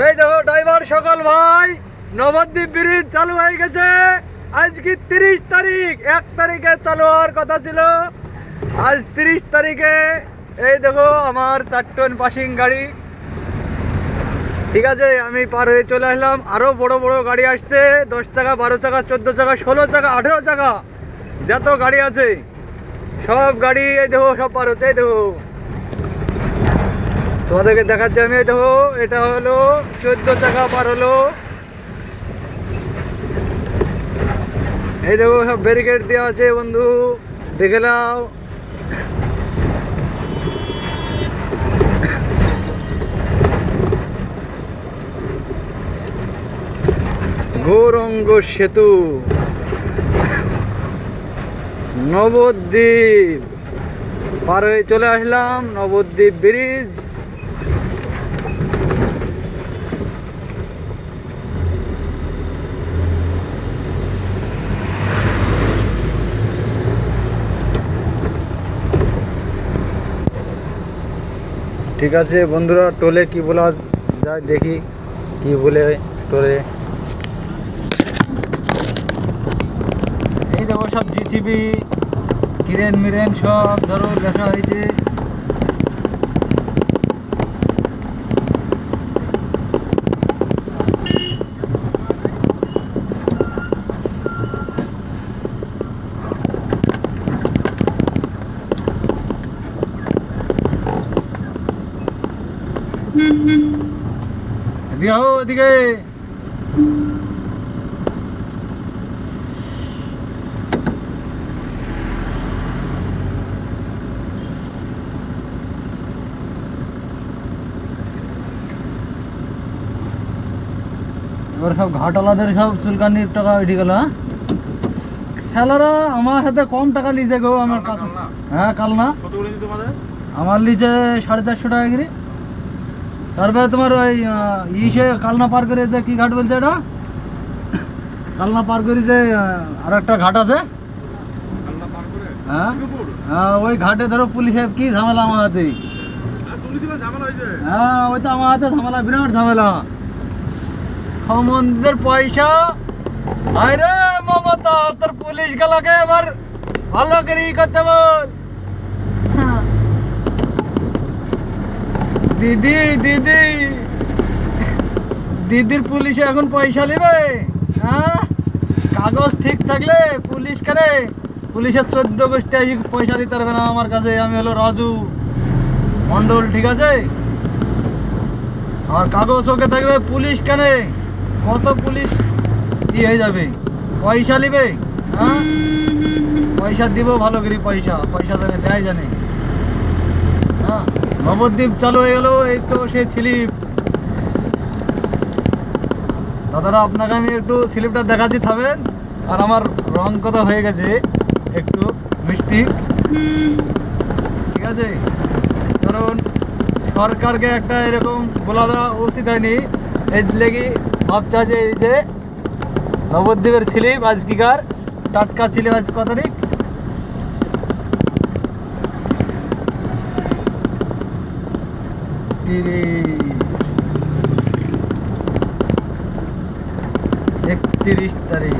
এই দেখো ড্রাইভার সকল ভাই, নবদ্বীপ ব্রিজ চালু হয়ে গেছে। আজকে 30 তারিখ, 1 তারিখে চালু হওয়ার কথা ছিল, আজ 30 তারিখে। এই দেখো আমার 4 টন পাসিং গাড়ি, ঠিক আছে, আমি পার হয়ে চলে আসলাম। আরও বড় বড় গাড়ি আসছে, 10 চাকা, 12 চাকা, 14 চাকা, 16 চাকা, 18 চাকা, যত গাড়ি আছে সব গাড়ি এই দেখো সব পার হচ্ছে। এই দেখো তোমাদেরকে দেখাচ্ছি আমি। এই দেখো এটা হলো 14 চাকা পার হলো। এই দেখো সব ব্যারিকেড দেওয়া আছে বন্ধু, দেখে নাও। গৌরাঙ্গ সেতু, নবদ্বীপ পার হয়ে চলে আসলাম, নবদ্বীপ ব্রিজ। ঠিক আছে বন্ধুরা, টোলে কি বলা যায় দেখি, কি বলে টোলে। এই দেখো সব জিসিবি, ক্রেন মিরেন সব ধরো দেখা হয়েছে। ওদিকে এবার সব ঘাটওয়ালাদের সব চুলকানির টাকা উঠে গেল। খেলারা আমার সাথে কম টাকা লিজে গো, আমার কাছে। হ্যাঁ কাল না, আমার লিজে 450 টাকা করে। তারপরে তোমার ওই ইসে কালনা পার করে যে কি ঘাট বলছে এটা, কালনা পার করে যে আর একটা ঘাট আছে, হ্যাঁ হ্যাঁ ওই ঘাটে ধরো পুলিশের কি ঝামেলা আমার হাতে। হ্যাঁ ওই তো আমার হাতে ঝামেলা, বিরাট ঝামেলা। সমুদ্রের পয়সা আরে মমতা, তোর পুলিশ গুলাকে এবার ভালো করে ই করতে বল। দিদি দিদি দিদির পুলিশে এখন পয়সা নেবে, হ্যাঁ কাগজ ঠিক থাকলে পুলিশ করে, পুলিশের 14 গোষ্ঠী পয়সা দিতে পারবে না আমার কাছে। আমি হলো রাজু মন্ডল, ঠিক আছে, আমার কাগজ ওকে থাকবে, পুলিশ কেন কত পুলিশ কি হয়ে যাবে, পয়সা নিবে। হ্যাঁ পয়সা দিব ভালো করে, পয়সা পয়সা জানে দেয় জানে। হ্যাঁ নবদ্বীপ চালু হয়ে গেল, এই তো সে স্লিপ। দাদারা আপনাকে আমি একটু স্লিপটা দেখাচ্ছি, থাকবেন। আর আমার রং কথা হয়ে গেছে একটু মিষ্টি, ঠিক আছে, কারণ সরকারকে একটা এরকম বলা দেওয়া উচিত হয়নি। এই লেগে ভাবছা যে এই যে নবদ্বীপের স্লিপ আজকিকার টাটকা স্লিপ, আজ কত তারিখ, 31 তারিখ।